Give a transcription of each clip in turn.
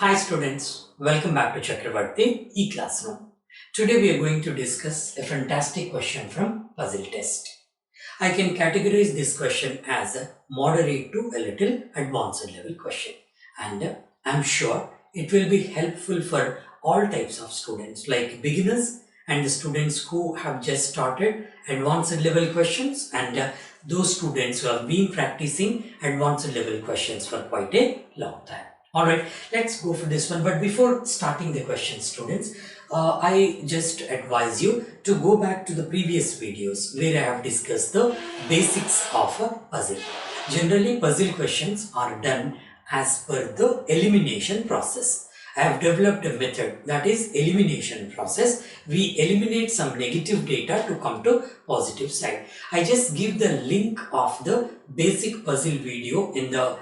Hi students, welcome back to Chakravarthy E Classroom. Today we are going to discuss a fantastic question from puzzle test. I can categorize this question as a moderate to a little advanced level question, and I'm sure it will be helpful for all types of students like beginners and the students who have just started advanced level questions and those students who have been practicing advanced level questions for quite a long time. Alright, let's go for this one. But before starting the question, students, I just advise you to go back to the previous videos where I have discussed the basics of a puzzle. Generally, puzzle questions are done as per the elimination process. I have developed a method, that is elimination process. We eliminate some negative data to come to positive side. I just give the link of the basic puzzle video in the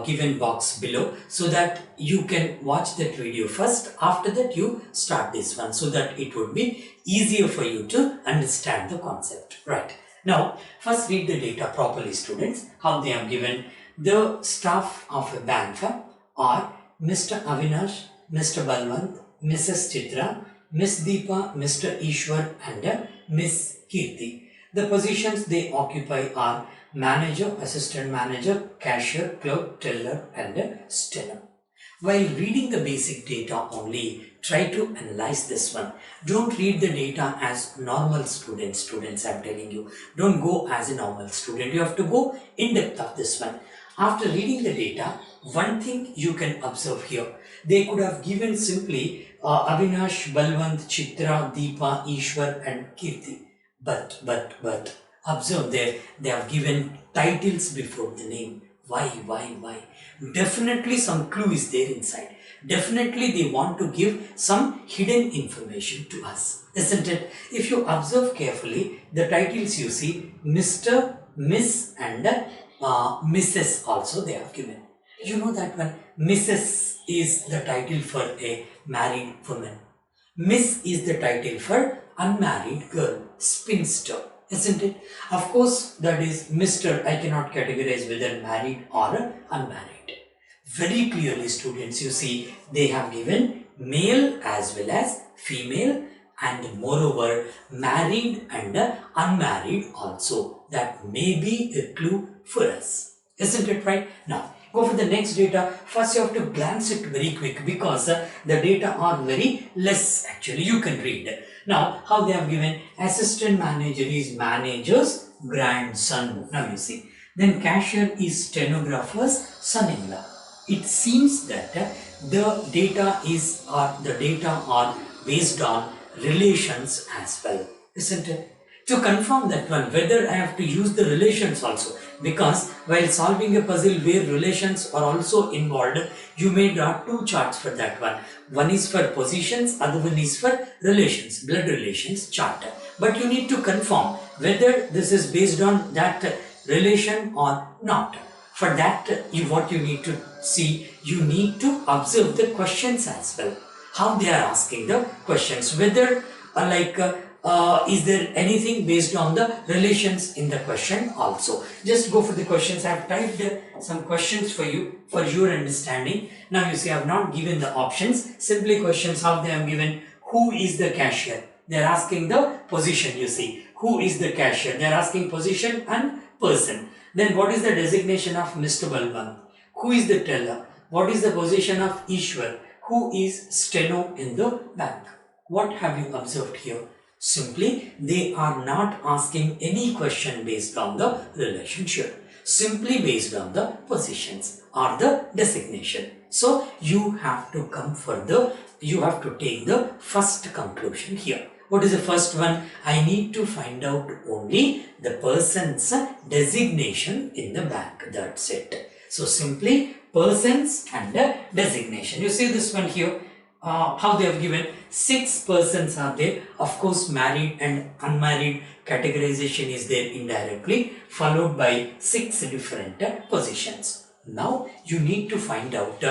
given box below so that you can watch that video first. After that you start this one so that it would be easier for you to understand the concept. Right. Now first read the data properly, students. How they have given: the staff of a bank firm are Mr. Avinash, Mr. Balwant, Mrs. Chitra, Miss Deepa, Mr. Ishwar and Miss Kirti. The positions they occupy are manager, assistant manager, cashier, clerk, teller and steno. While reading the basic data only, try to analyze this one. Don't read the data as normal students, I'm telling you. Don't go as a normal student. You have to go in depth of this one. After reading the data, one thing you can observe here. They could have given simply Avinash, Balwant, Chitra, Deepa, Ishwar and Kirti. But observe there, they have given titles before the name. Why? Definitely some clue is there inside. Definitely they want to give some hidden information to us, isn't it? If you observe carefully, the titles you see, Mr., Miss and Mrs. also they have given. You know that one, Mrs. is the title for a married woman. Miss is the title for unmarried girl, spinster, isn't it? Of course, that is Mr. I cannot categorize whether married or unmarried. Very clearly, students, you see, they have given male as well as female and moreover married and unmarried also. That may be a clue for us, isn't it right? Now, go for the next data. First, you have to glance it very quick because the data are very less actually. You can read. Now, how they have given: assistant manager is manager's grandson. Now you see. Then cashier is stenographer's son-in-law. It seems that the data are based on relations as well, isn't it? To confirm that one, whether I have to use the relations also, because while solving a puzzle where relations are also involved, you may draw two charts for that one. One is for positions, other one is for relations, blood relations chart. But you need to confirm whether this is based on that relation or not. For that, what you need to see, you need to observe the questions as well. How they are asking the questions, whether is there anything based on the relations in the question also. Just go for the questions. I have typed some questions for you for your understanding. Now you see I have not given the options, simply questions. How they have given: who is the cashier? They are asking the position. You see, who is the cashier? They are asking position and person. Then what is the designation of Mr. Balwant? Who is the teller? What is the position of Ishwar? Who is steno in the bank? What have you observed here? Simply, they are not asking any question based on the relationship, simply based on the positions or the designation. So, you have to take the first conclusion here. What is the first one? I need to find out only the person's designation in the bank. That's it. So, simply persons and designation. You see this one here. How they have given 6 persons are there. Of course, married and unmarried categorization is there indirectly, followed by 6 different positions. Now you need to find out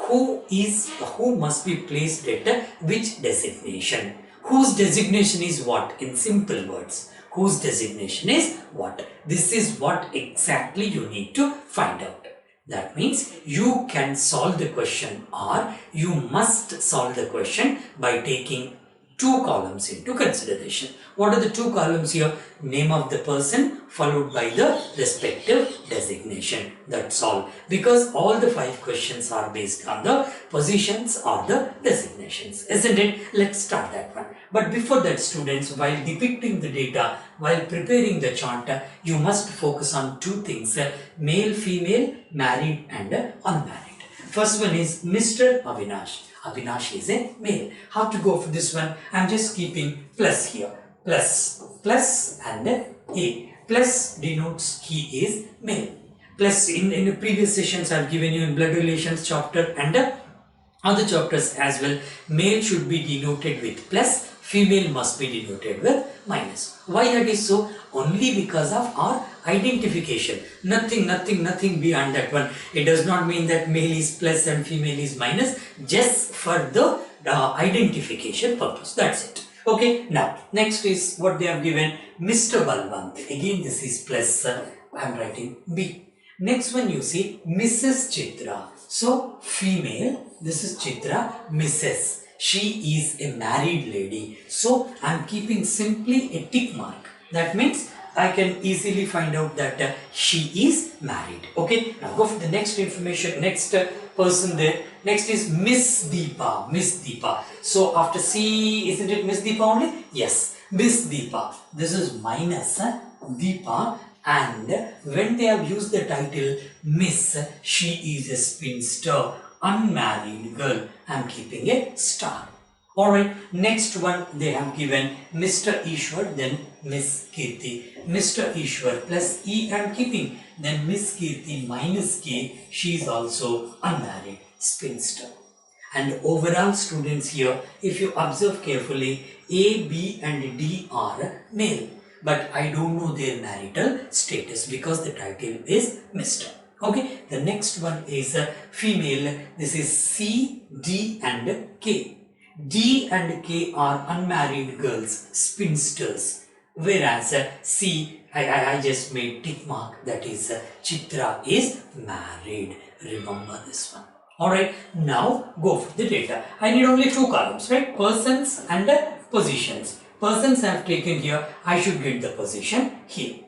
who must be placed at which designation. Whose designation is what? In simple words, whose designation is what? This is what exactly you need to find out. That means you can solve the question or you must solve the question by taking two columns into consideration. What are the two columns here? Name of the person followed by the respective designation. That's all. Because all the 5 questions are based on the positions or the designations. Isn't it? Let's start that one. But before that, students, while depicting the data, while preparing the chart, you must focus on 2 things. Male, female, married and unmarried. First one is Mr. Avinash. Avinash is a male. How to go for this one? I'm just keeping plus here. Plus and A. Plus denotes he is male. Plus in the previous sessions I've given you in blood relations chapter and other chapters as well. Male should be denoted with plus. Female must be denoted with minus. Why that is so? Only because of our identification. Nothing beyond that one. It does not mean that male is plus and female is minus. Just for the identification purpose. That's it. Okay. Now, next is what they have given. Mr. Balwant. Again, this is plus. I am writing B. Next one you see Mrs. Chitra. So, female. This is Chitra. Mrs. She is a married lady. So, I am keeping simply a tick mark. That means I can easily find out that she is married. Okay. Now go for the next information. Next person there. Next is Miss Deepa. Miss Deepa. So after C, isn't it Miss Deepa only? Yes. Miss Deepa. This is minus Deepa. And when they have used the title Miss, she is a spinster, unmarried girl. I am keeping a star. Alright, next one they have given Mr. Ishwar, then Miss Kirti. Mr. Ishwar plus E I am keeping. Then Miss Kirti minus K, she is also unmarried, spinster. And overall students here, if you observe carefully, A, B and D are male. But I don't know their marital status because the title is Mr. Okay, the next one is female. This is C, D and K. D and K are unmarried girls, spinsters. Whereas C, I just made tick mark, that is Chitra is married. Remember this one. Alright, now go for the data. I need only 2 columns, right? Persons and positions. Persons I have taken here, I should get the position here.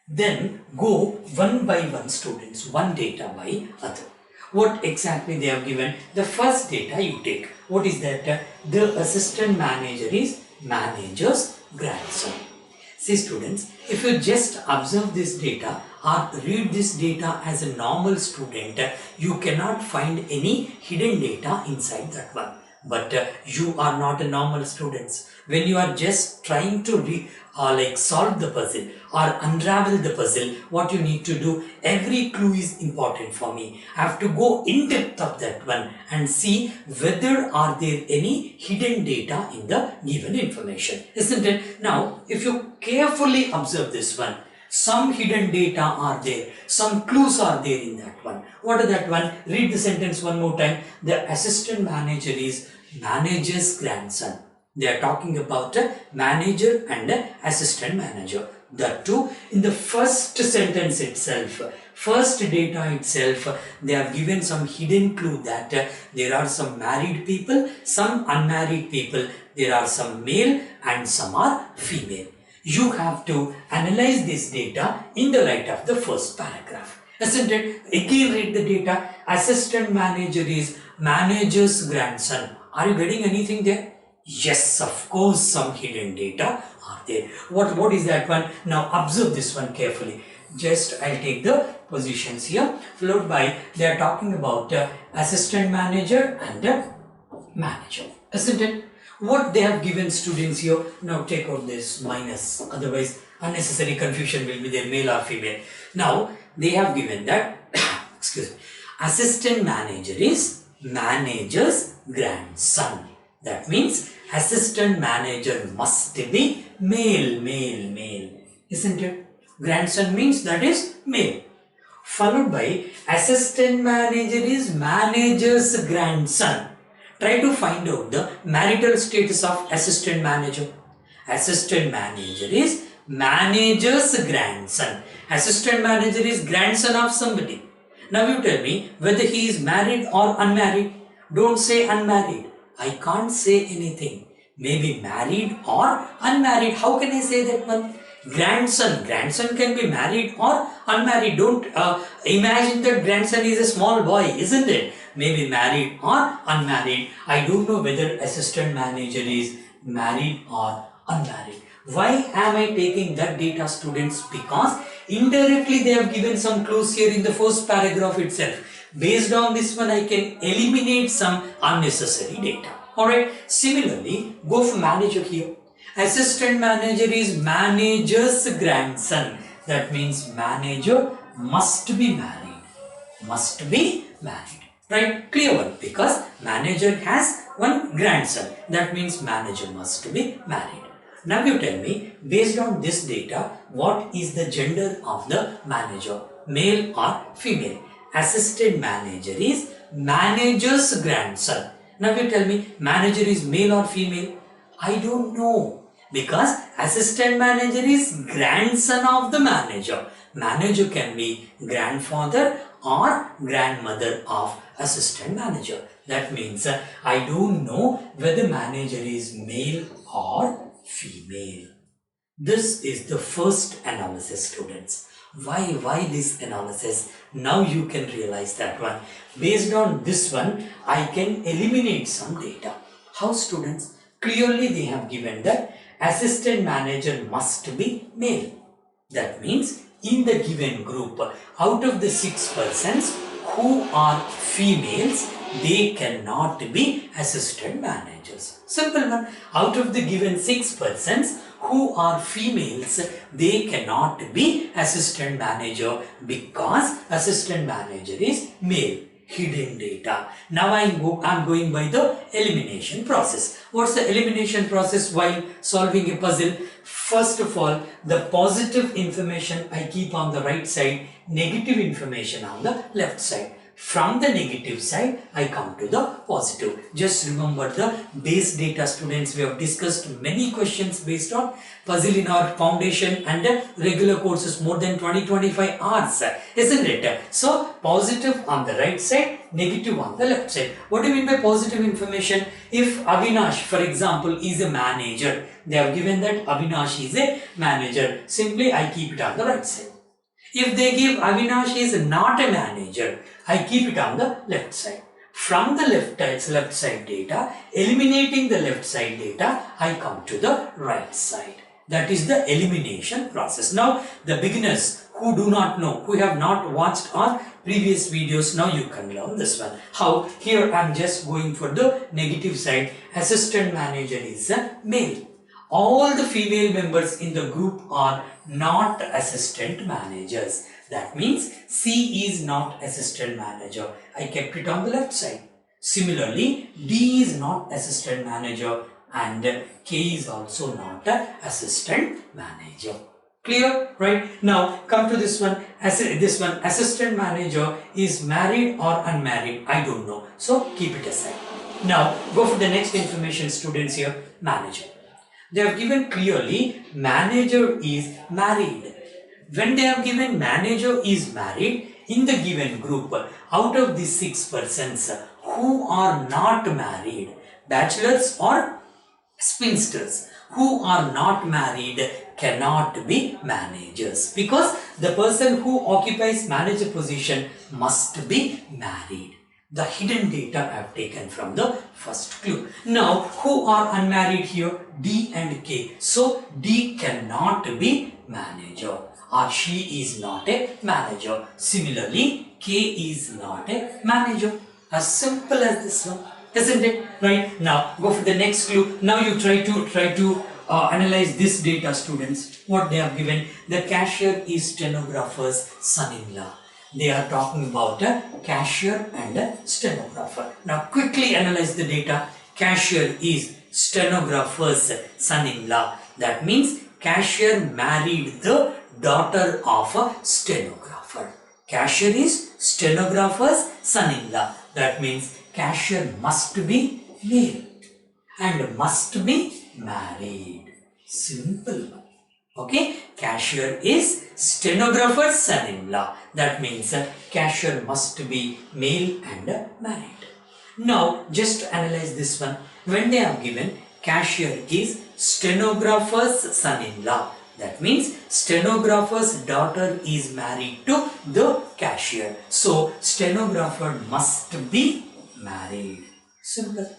Then go one by one students, one data by other. What exactly they have given? The first data you take. What is that? The assistant manager is manager's grandson. See students, if you just observe this data or read this data as a normal student, you cannot find any hidden data inside that one. But you are not a normal students. When you are just trying to solve the puzzle or unravel the puzzle, what you need to do, every clue is important for me. I have to go in depth of that one and see whether are there any hidden data in the given information. Isn't it? Now, if you carefully observe this one, some hidden data are there, some clues are there in that one. What is that one? Read the sentence one more time. The assistant manager is manager's grandson. They are talking about a manager and an assistant manager. That too, in the first sentence itself, first data itself, they have given some hidden clue that there are some married people, some unmarried people, there are some male and some are female. You have to analyze this data in the light of the first paragraph. Isn't it? Again read the data. Assistant manager is manager's grandson. Are you getting anything there? Yes, of course, some hidden data are there. What is that one? Now observe this one carefully. Just I'll take the positions here, followed by they are talking about assistant manager and manager. Isn't it? What they have given students here, now take out this minus, otherwise unnecessary confusion will be there, male or female. Now they have given that excuse me, assistant manager is manager's grandson. That means assistant manager must be male. Isn't it? Grandson means that is male. Followed by assistant manager is manager's grandson. Try to find out the marital status of assistant manager. Assistant manager is manager's grandson. Assistant manager is grandson of somebody. Now you tell me whether he is married or unmarried. Don't say unmarried. I can't say anything. Maybe married or unmarried. How can I say that one? Grandson. Grandson can be married or unmarried. Don't imagine that grandson is a small boy, isn't it? Maybe married or unmarried. I don't know whether assistant manager is married or unmarried. Why am I taking that data, students? Because indirectly they have given some clues here in the first paragraph itself. Based on this one, I can eliminate some unnecessary data. Alright. Similarly, go for manager here. Assistant manager is manager's grandson. That means manager must be married. Must be married. Right? Clear one. Because manager has one grandson. That means manager must be married. Now you tell me, based on this data, what is the gender of the manager? Male or female? Assistant manager is manager's grandson. Now you tell me, manager is male or female? I don't know. Because assistant manager is grandson of the manager. Manager can be grandfather or grandmother of assistant manager. That means I don't know whether manager is male or female. This is the first analysis, students. Why this analysis? Now you can realize that one. Based on this one, I can eliminate some data. How, students? Clearly they have given that assistant manager must be male. That means in the given group, out of the 6 persons who are females, they cannot be assistant managers. Simple one. Out of the given 6 persons who are females, they cannot be assistant manager because assistant manager is male. Hidden data. Now I'm going by the elimination process. What's the elimination process while solving a puzzle? First of all, the positive information I keep on the right side, negative information on the left side. From the negative side, I come to the positive. Just remember the base data, students. We have discussed many questions based on puzzle in our foundation and regular courses, more than 20-25 hours, isn't it? So, positive on the right side, negative on the left side. What do you mean by positive information? If Avinash, for example, is a manager, they have given that Avinash is a manager. Simply, I keep it on the right side. If they give Avinash is not a manager, I keep it on the left side. From the left side data, eliminating the left side data, I come to the right side. That is the elimination process. Now, the beginners who do not know, who have not watched our previous videos, now you can learn this one. How? Here I am just going for the negative side. Assistant manager is a male. All the female members in the group are not assistant managers. That means C is not assistant manager. I kept it on the left side. Similarly, D is not assistant manager and K is also not assistant manager. Clear? Right? Now come to this one. Assistant manager is married or unmarried? I don't know. So keep it aside. Now go for the next information, students here. Manager. They have given clearly manager is married. When they have given manager is married, in the given group, out of these 6 persons who are not married, bachelors or spinsters, who are not married cannot be managers because the person who occupies manager position must be married. The hidden data I have taken from the first clue. Now, who are unmarried here? D and K. So, D cannot be manager or she is not a manager. Similarly, K is not a manager. As simple as this one, isn't it? Right? Now, go for the next clue. Now, you try to analyze this data, students. What they have given. The cashier is stenographer's son-in-law. They are talking about a cashier and a stenographer. Now quickly analyze the data. Cashier is stenographer's son-in-law. That means cashier married the daughter of a stenographer. Cashier is stenographer's son-in-law. That means cashier must be male and must be married. Simple. Okay, cashier is stenographer's son-in-law. That means cashier must be male and married. Now, just to analyze this one, when they have given cashier is stenographer's son-in-law, that means stenographer's daughter is married to the cashier. So, stenographer must be married. Simple.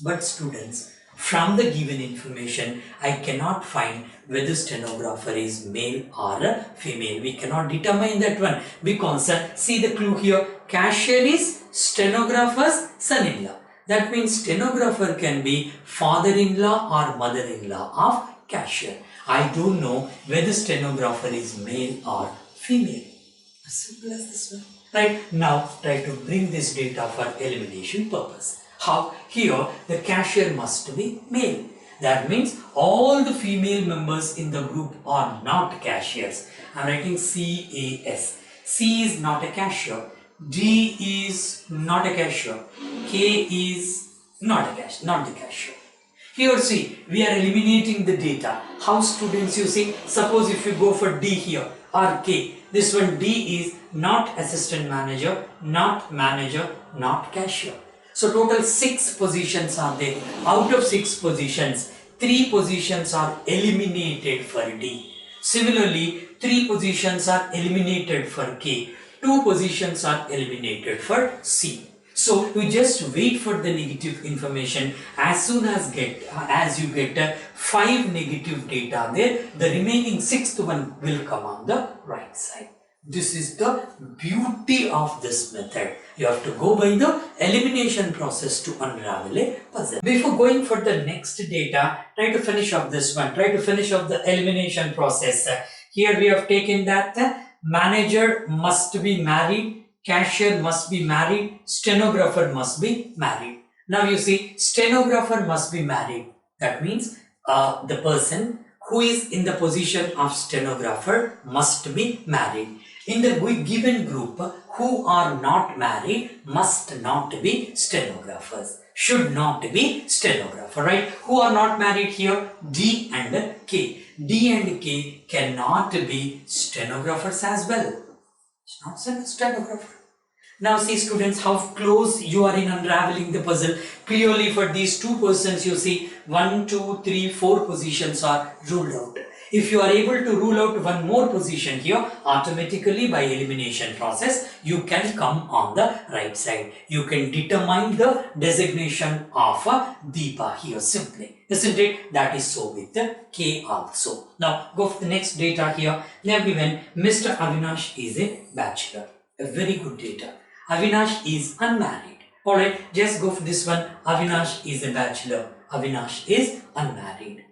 But students, from the given information, I cannot find whether stenographer is male or female. We cannot determine that one because see the clue here, cashier is stenographer's son-in-law. That means stenographer can be father-in-law or mother-in-law of cashier. I don't know whether stenographer is male or female. As simple as this one. Right, now try to bring this data for elimination purpose. How? Here the cashier must be male. That means all the female members in the group are not cashiers. I am writing CAS. C is not a cashier. D is not a cashier. K is not a cashier, not the cashier. Here see, we are eliminating the data. How students you see? Suppose if you go for D here or K, this one D is not assistant manager, not manager, not cashier. So total 6 positions are there. Out of 6 positions, 3 positions are eliminated for D. Similarly, 3 positions are eliminated for K. 2 positions are eliminated for C. So you just wait for the negative information. As soon as you get 5 negative data there, the remaining 6th one will come on the right side. This is the beauty of this method. You have to go by the elimination process to unravel a puzzle. Before going for the next data, try to finish up this one. Try to finish up the elimination process. Here we have taken that manager must be married, cashier must be married, stenographer must be married. Now you see, stenographer must be married. That means the person who is in the position of stenographer must be married. In the given group, who are not married must not be stenographers. Should not be stenographer, right? Who are not married here? D and K. D and K cannot be stenographers as well. It's not stenographer. Now see students how close you are in unraveling the puzzle. Clearly for these 2 persons you see 1, 2, 3, 4 positions are ruled out. If you are able to rule out one more position here, automatically by elimination process, you can come on the right side. You can determine the designation of Deepa here simply. Isn't it? That is so with the K also. Now go for the next data here. They have given Mr. Avinash is a bachelor. A very good data. Avinash is unmarried. Alright, just go for this one. Avinash is a bachelor. Avinash is unmarried.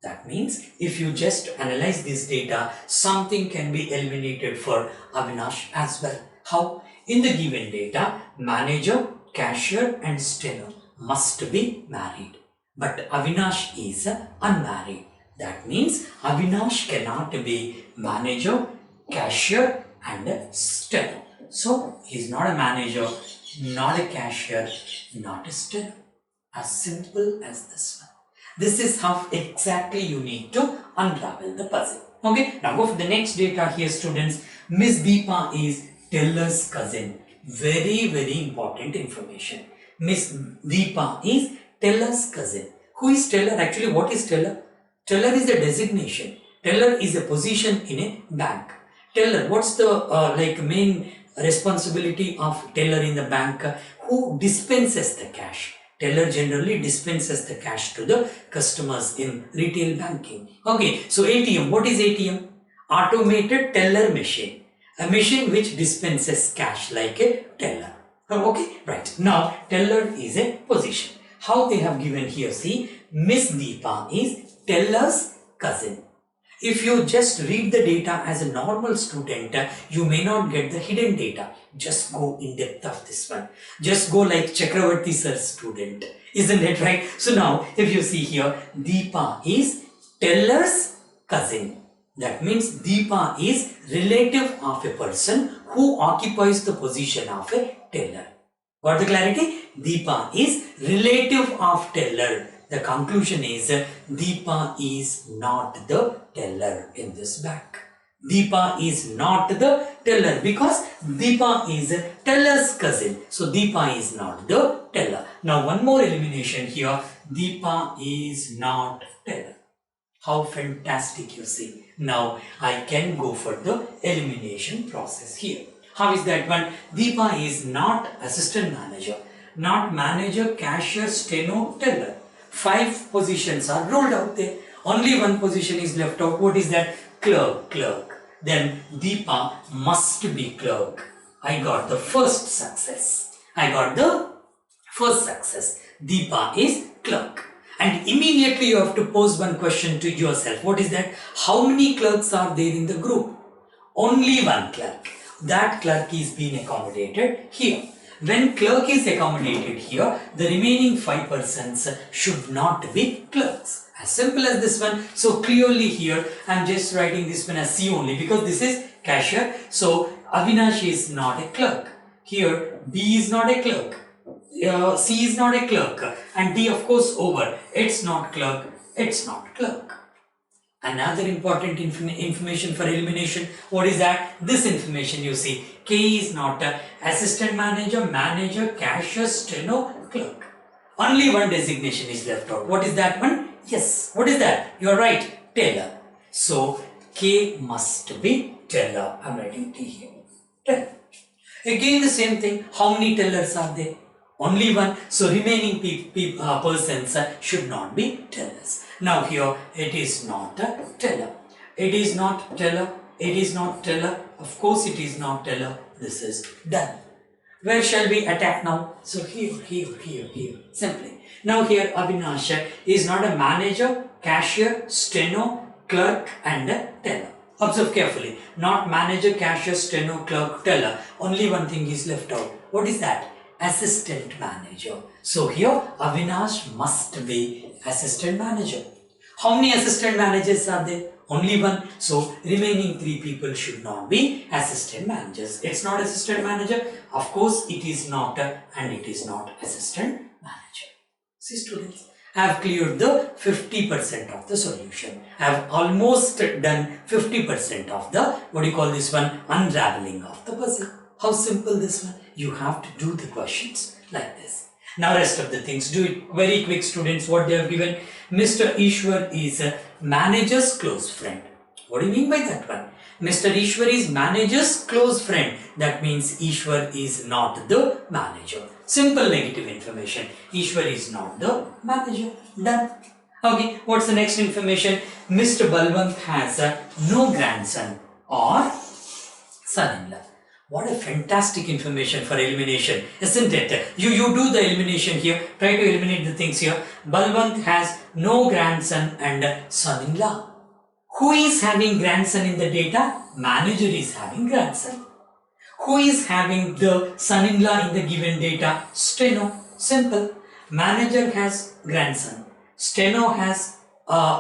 That means if you just analyze this data, something can be eliminated for Avinash as well. How? In the given data, manager, cashier and steno must be married. But Avinash is unmarried. That means Avinash cannot be manager, cashier and steno. So he is not a manager, not a cashier, not a steno. As simple as this one. This is how exactly you need to unravel the puzzle. Okay, now go for the next data here students. Miss Deepa is Teller's cousin. Very, very important information. Miss Deepa is Teller's cousin. Who is teller? Actually, what is teller? Teller is a designation. Teller is a position in a bank. Teller, what's the main responsibility of teller in the bank? Who dispenses the cash? Teller generally dispenses the cash to the customers in retail banking. Okay, so ATM, what is ATM? Automated teller machine. A machine which dispenses cash like a teller. Okay, right. Now, teller is a position. How they have given here, see, Miss Deepa is teller's cousin. If you just read the data as a normal student, you may not get the hidden data. Just go in depth of this one. Just go like Chakravarthy sir student. Isn't it right? So now, if you see here, Deepa is teller's cousin. That means Deepa is relative of a person who occupies the position of a teller. Got the clarity? Deepa is relative of teller. The conclusion is Deepa is not the teller in this bank. Deepa is not the teller because Deepa is teller's cousin. So Deepa is not the teller. Now one more elimination here. Deepa is not teller. How fantastic, you see. Now I can go for the elimination process here. How is that one? Deepa is not assistant manager, not manager, cashier, steno, teller. 5 positions are rolled out there. Only one position is left out. What is that? Clerk. Then Deepa must be clerk. I got the first success. Deepa is clerk. And immediately you have to pose one question to yourself. What is that? How many clerks are there in the group? Only one clerk. That clerk is being accommodated here. When clerk is accommodated here, the remaining 5 persons should not be clerks. As simple as this one. So clearly here I am just writing this one as C only because this is cashier. So Avinash is not a clerk. Here B is not a clerk. C is not a clerk. And D of course over. It's not clerk. Another important information for elimination. What is that? This information you see. K is not a assistant manager, cashier, steno, clerk. Only one designation is left out. What is that one? Yes. What is that? You are right. Teller. So K must be teller. I am writing T here. Teller. Again the same thing. How many tellers are there? Only one. So remaining persons should not be tellers. Now here it is not a teller. It is not teller. Of course it is not teller. This is done. Where shall we attack now? So here. Simply. Now here Avinash is not a manager, cashier, steno, clerk and a teller. Observe carefully. Not manager, cashier, steno, clerk, teller. Only one thing is left out. What is that? Assistant manager. So here Avinash must be assistant manager. How many assistant managers are there? Only one. So remaining 3 people should not be assistant managers. It's not assistant manager. Of course it is not and it is not assistant manager. See students, I have cleared the 50% of the solution. I have almost done 50% of the unraveling of the puzzle. How simple this one. You have to do the questions like this. Now rest of the things, do it very quick students. What they have given, Mr. Ishwar is a manager's close friend. What do you mean by that one? Mr. Ishwar is manager's close friend. That means Ishwar is not the manager. Simple negative information. Ishwar is not the manager. Done. Okay, what's the next information? Mr. Balwant has no grandson or son-in-law. What a fantastic information for elimination, isn't it? You do the elimination here. Try to eliminate the things here. Balwant has no grandson and son-in-law. Who is having grandson in the data? Manager is having grandson. Who is having the son-in-law in the given data? Steno. Simple. Manager has grandson. Steno has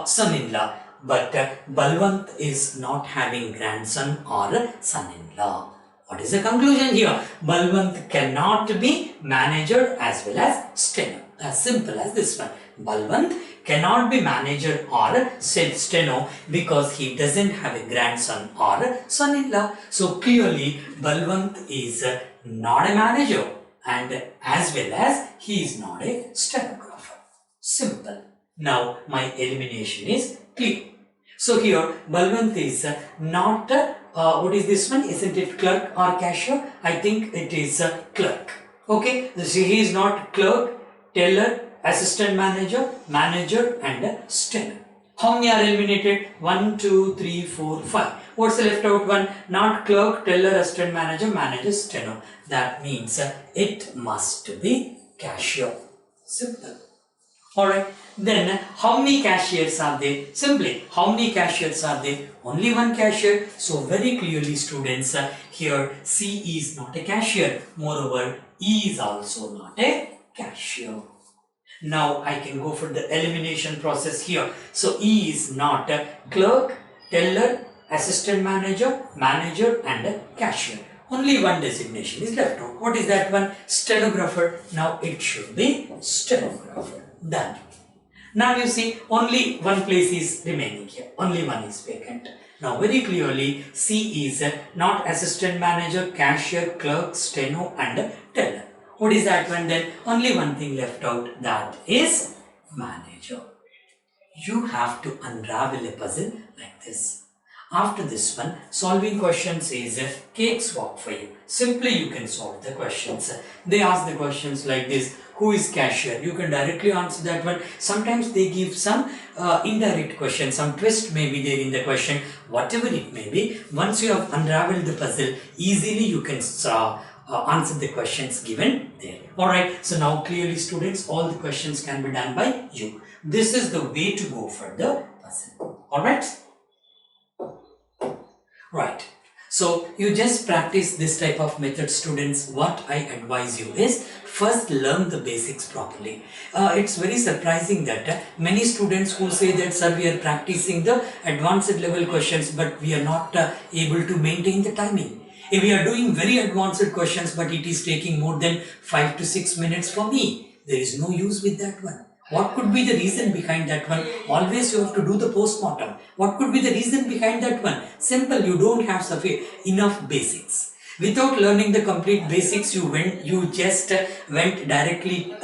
son-in-law. But Balwant is not having grandson or son-in-law. What is the conclusion here? Balwant cannot be manager as well as steno. As simple as this one. Balwant cannot be manager or steno because he doesn't have a grandson or son-in-law. So clearly Balwant is not a manager and as well as he is not a stenographer. Simple. Now my elimination is clear. So here Balwant is not what is this one? Isn't it clerk or cashier? I think it is clerk. Okay, so he is not clerk, teller, assistant manager, manager and steno. How many are eliminated? 1, 2, 3, 4, 5. What's the left out one? Not clerk, teller, assistant manager, manager, steno. That means it must be cashier. Simple. Alright, then how many cashiers are there? Simply, how many cashiers are there? Only one cashier. So very clearly students, here C is not a cashier. Moreover, E is also not a cashier. Now I can go for the elimination process here. So E is not a clerk, teller, assistant manager, manager and a cashier. Only one designation is left out. What is that one? Stenographer. Now it should be stenographer. Done. Now you see only one place is remaining here. Only one is vacant. Now very clearly C is not assistant manager, cashier, clerk, steno and teller. What is that one then? Only one thing left out, that is manager. You have to unravel a puzzle like this. After this one, solving questions is a cakewalk for you. Simply you can solve the questions. They ask the questions like this: who is cashier? You can directly answer that one. Sometimes they give some indirect question, some twist may be there in the question, whatever it may be. Once you have unraveled the puzzle, easily you can answer the questions given there. Alright, so now clearly students, all the questions can be done by you. This is the way to go for the puzzle. Alright? Right. So you just practice this type of method, students. What I advise you is first learn the basics properly. It's very surprising that many students who say that, sir, we are practicing the advanced level questions, but we are not able to maintain the timing. If we are doing very advanced questions, but it is taking more than 5 to 6 minutes for me, there is no use with that one. What could be the reason behind that one? Always you have to do the postmortem. What could be the reason behind that one? Simple, you don't have enough basics. Without learning the complete basics, you just went directly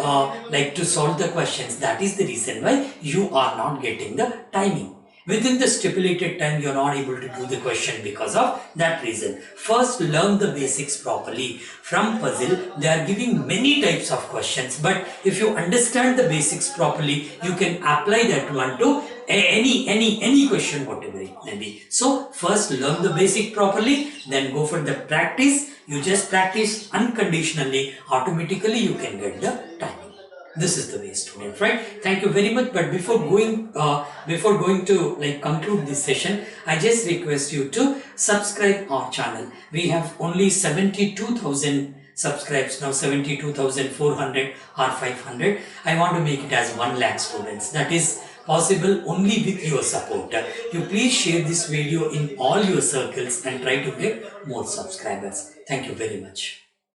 like to solve the questions. That is the reason why you are not getting the timing. Within the stipulated time, you are not able to do the question because of that reason. First, learn the basics properly. From puzzle, they are giving many types of questions, but if you understand the basics properly, you can apply that one to any question, whatever it may be. So, first learn the basic properly, then go for the practice. You just practice unconditionally, automatically you can get the timing. This is the way, students, right? Thank you very much. But before going to like conclude this session, I just request you to subscribe our channel. We have only 72,000 subscribes now, 72,400 or 500. I want to make it as 1 lakh students. That is possible only with your support. You please share this video in all your circles and try to get more subscribers. Thank you very much.